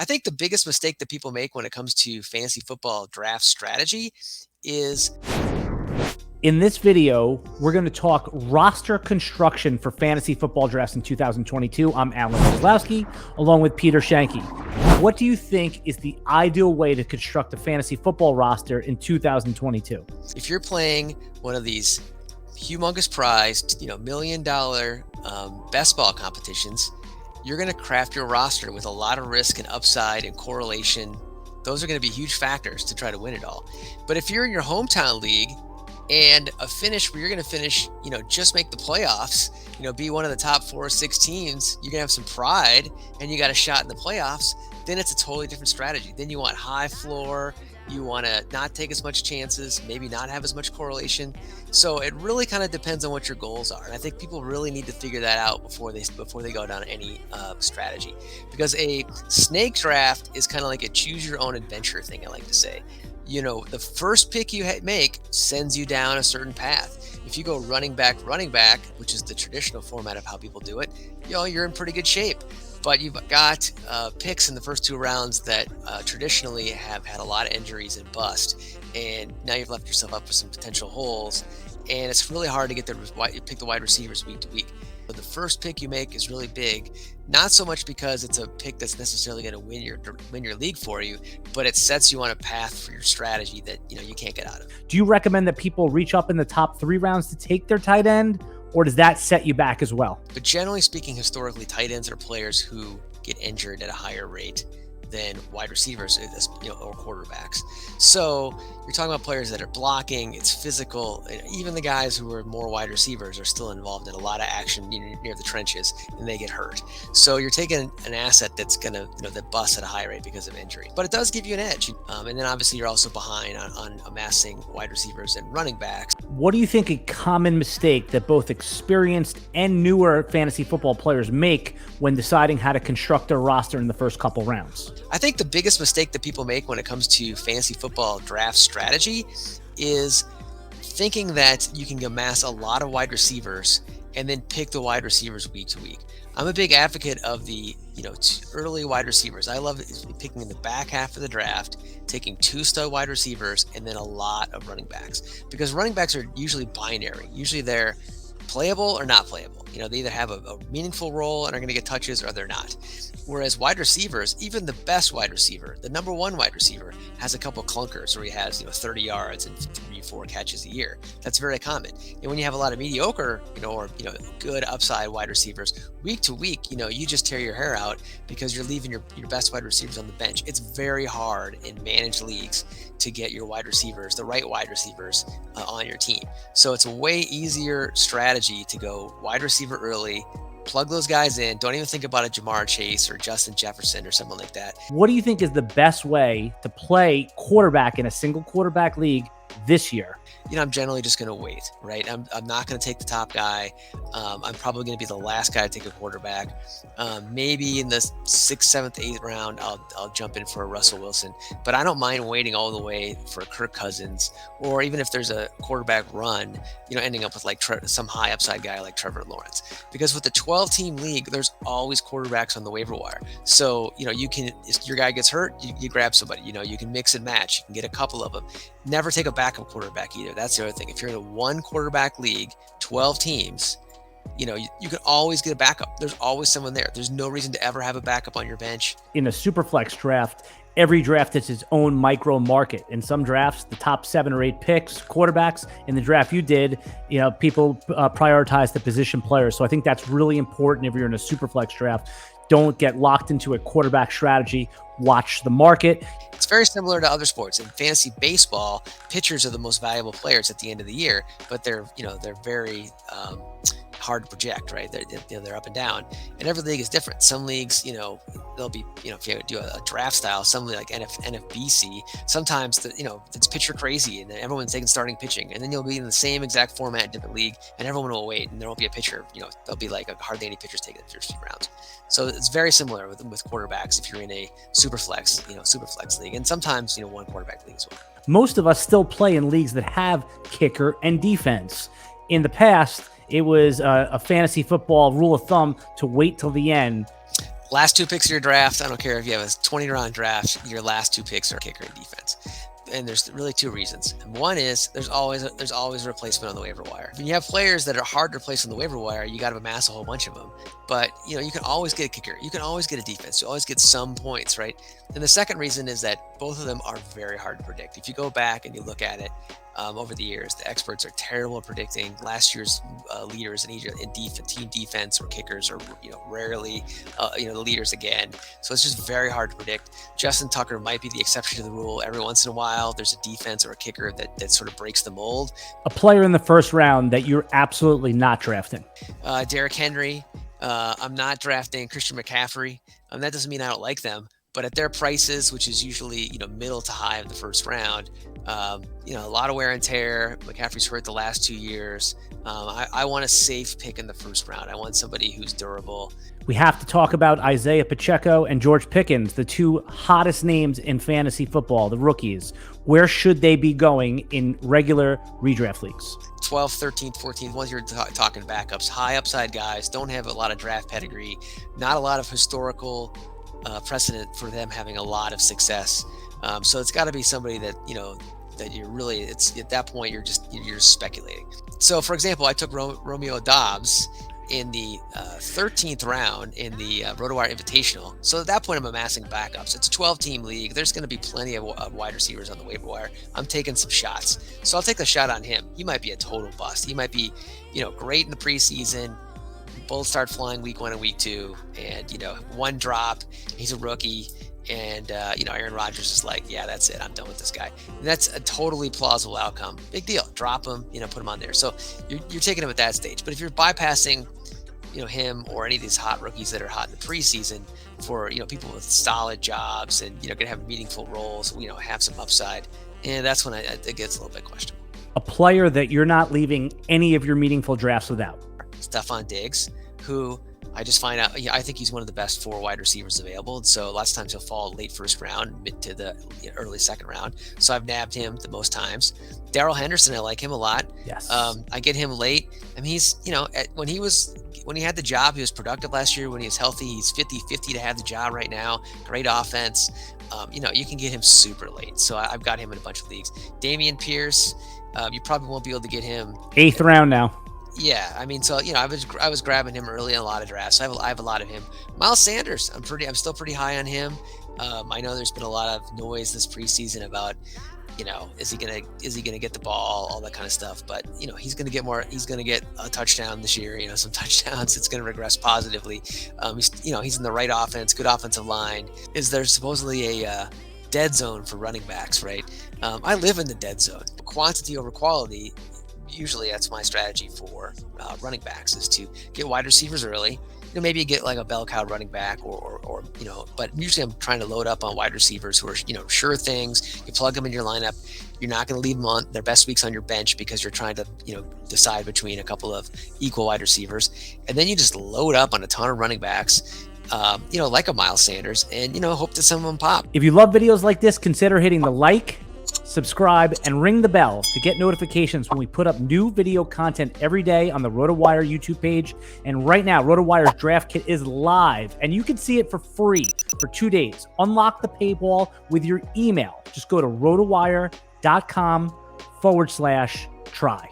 I think the biggest mistake that people make when it comes to fantasy football draft strategy is in this video, we're going to talk roster construction for fantasy football drafts in 2022. I'm Alan Seslowsky, along with Peter Schoenke. What do you think is the ideal way to construct a fantasy football roster in 2022? if you're playing one of these humongous prized, $1 million best ball competitions, you're going to craft your roster with a lot of risk and upside and correlation. Those are going to be huge factors to try to win it all. But if you're in your hometown league and a finish where you're going to finish, just make the playoffs, be one of the top 4 or 6 teams, you're going to have some pride and you got a shot in the playoffs, then it's a totally different strategy. Then you want high floor. You want to not take as much chances, maybe not have as much correlation. So it really kind of depends on what your goals are. And I think people really need to figure that out before they go down any strategy. Because a snake draft is kind of like a choose your own adventure thing, I like to say. The first pick you make sends you down a certain path. If you go running back, which is the traditional format of how people do it, you're in pretty good shape. But you've got picks in the first 2 rounds that traditionally have had a lot of injuries and bust, and now you've left yourself up with some potential holes, and it's really hard to get pick the wide receivers week to week. But the first pick you make is really big, not so much because it's a pick that's necessarily going to win your league for you, but it sets you on a path for your strategy that you can't get out of. Do you recommend that people reach up in the top 3 rounds to take their tight end? Or does that set you back as well? But generally speaking, historically, tight ends are players who get injured at a higher rate than wide receivers, or quarterbacks. So you're talking about players that are blocking, it's physical, and even the guys who are more wide receivers are still involved in a lot of action near the trenches, and they get hurt. So you're taking an asset that's gonna, that busts at a high rate because of injury. But it does give you an edge. And then obviously you're also behind on amassing wide receivers and running backs. What do you think a common mistake that both experienced and newer fantasy football players make when deciding how to construct their roster in the first couple rounds? I think the biggest mistake that people make when it comes to fantasy football draft strategy is thinking that you can amass a lot of wide receivers and then pick the wide receivers week to week. I'm a big advocate of the early wide receivers. I love picking in the back half of the draft, taking 2 stud wide receivers and then a lot of running backs, because running backs are usually binary. Usually they're playable or not playable. They either have a meaningful role and are going to get touches or they're not. Whereas wide receivers, even the best wide receiver, the number 1 wide receiver, has a couple clunkers where he has 30 yards and 3-4 catches a year. That's very common. And when you have a lot of mediocre, or good upside wide receivers, week to week, you just tear your hair out because you're leaving your best wide receivers on the bench. It's very hard in managed leagues to get your wide receivers, the right wide receivers, on your team. So it's a way easier strategy to go wide receiver early, plug those guys in. Don't even think about a Jamar Chase or Justin Jefferson or someone like that. What do you think is the best way to play quarterback in a single quarterback league this year? I'm generally just going to wait, right? I'm not going to take the top guy. I'm probably going to be the last guy to take a quarterback. Maybe in the 6th, 7th, 8th round, I'll jump in for a Russell Wilson. But I don't mind waiting all the way for Kirk Cousins, or even if there's a quarterback run, ending up with like some high upside guy like Trevor Lawrence. Because with the 12-team league, there's always quarterbacks on the waiver wire. So you can, if your guy gets hurt, you grab somebody. You can mix and match. You can get a couple of them. Never take a backup quarterback either. That's the other thing. If you're in a 1 quarterback league, 12 teams, you can always get a backup. There's always someone there. There's no reason to ever have a backup on your bench. In a super flex draft, every draft is its own micro market. In some drafts, the top 7 or 8 picks, quarterbacks. In the draft you did, people prioritize the position players. So I think that's really important if you're in a super flex draft. Don't get locked into a quarterback strategy. Watch the market. It's very similar to other sports. In fantasy baseball, pitchers are the most valuable players at the end of the year, but they're very hard to project, right? They're up and down, and every league is different. Some leagues, they'll be, if you do a draft style, some like NFBC, sometimes it's pitcher crazy, and then everyone's taking starting pitching, and then you'll be in the same exact format in different league, and everyone will wait, and there won't be a pitcher. There'll be like hardly any pitchers taken in the first few rounds. So it's very similar with quarterbacks if you're in a super flex league, and sometimes 1 quarterback league as well. Most of us still play in leagues that have kicker and defense. In the past, it was a fantasy football rule of thumb to wait till the end. Last 2 picks of your draft, I don't care if you have a 20-round draft, your last 2 picks are kicker and defense. And there's really 2 reasons. And one is there's always a replacement on the waiver wire. When you have players that are hard to replace on the waiver wire, you got to amass a whole bunch of them. But you can always get a kicker. You can always get a defense. You always get some points, right? And the second reason is that both of them are very hard to predict. If you go back and you look at it over the years, the experts are terrible at predicting. Last year's leaders in team defense or kickers are rarely the leaders again. So it's just very hard to predict. Justin Tucker might be the exception to the rule. Every once in a while, there's a defense or a kicker that sort of breaks the mold. A player in the first round that you're absolutely not drafting. Derrick Henry. I'm not drafting Christian McCaffrey. That doesn't mean I don't like them, but at their prices, which is usually middle to high of the first round, a lot of wear and tear. McCaffrey's hurt the last 2 years. I want a safe pick in the first round. I want somebody who's durable. We have to talk about Isaiah Pacheco and George Pickens, the 2 hottest names in fantasy football, the rookies. Where should they be going in regular redraft leagues? 12th, 13th, 14th, once you're talking backups, high upside guys, don't have a lot of draft pedigree, not a lot of historical precedent for them having a lot of success. So it's got to be somebody that, that you're really, it's at that point, you're just speculating. So for example, I took Romeo Doubs in the 13th round in the RotoWire Invitational. So at that point, I'm amassing backups. It's a 12-team league. There's going to be plenty of wide receivers on the waiver wire. I'm taking some shots. So I'll take a shot on him. He might be a total bust. He might be, great in the preseason. Both start flying week 1 and week 2. And, one drop. He's a rookie. And, Aaron Rodgers is like, yeah, that's it. I'm done with this guy. And that's a totally plausible outcome. Big deal. Drop him, put him on there. So you're taking him at that stage. But if you're bypassing, him or any of these hot rookies that are hot in the preseason for, people with solid jobs and, going to have meaningful roles, have some upside. And that's when it gets a little bit questionable. A player that you're not leaving any of your meaningful drafts without. Stephon Diggs, who I just find out, I think he's one of the best 4 wide receivers available. And so lots of times he'll fall late first round, mid to the early second round. So I've nabbed him the most times. Darrell Henderson, I like him a lot. Yes. I get him late. I mean, he's, when he had the job, he was productive last year. When he was healthy, he's 50-50 to have the job right now. Great offense. You can get him super late. So I've got him in a bunch of leagues. Dameon Pierce, you probably won't be able to get him. 8th round now. Yeah, I mean, so I was grabbing him early in a lot of drafts. So I have a lot of him. Miles Sanders, I'm still pretty high on him. I know there's been a lot of noise this preseason about, is he gonna get the ball, all that kind of stuff. But he's gonna get more. He's gonna get a touchdown this year. Some touchdowns. It's gonna regress positively. He's in the right offense, good offensive line. Is there supposedly a dead zone for running backs? Right. I live in the dead zone. Quantity over quality. Usually that's my strategy for running backs is to get wide receivers early. Maybe you get like a bell cow running back or but usually I'm trying to load up on wide receivers who are, sure things. You plug them in your lineup. You're not going to leave them on their best weeks on your bench because you're trying to, decide between a couple of equal wide receivers. And then you just load up on a ton of running backs, like a Miles Sanders and, hope that some of them pop. If you love videos like this, consider hitting the like, subscribe, and ring the bell to get notifications when we put up new video content every day on the RotoWire YouTube page. And right now, RotoWire's draft kit is live, and you can see it for free for 2 days. Unlock the paywall with your email. Just go to rotowire.com/try.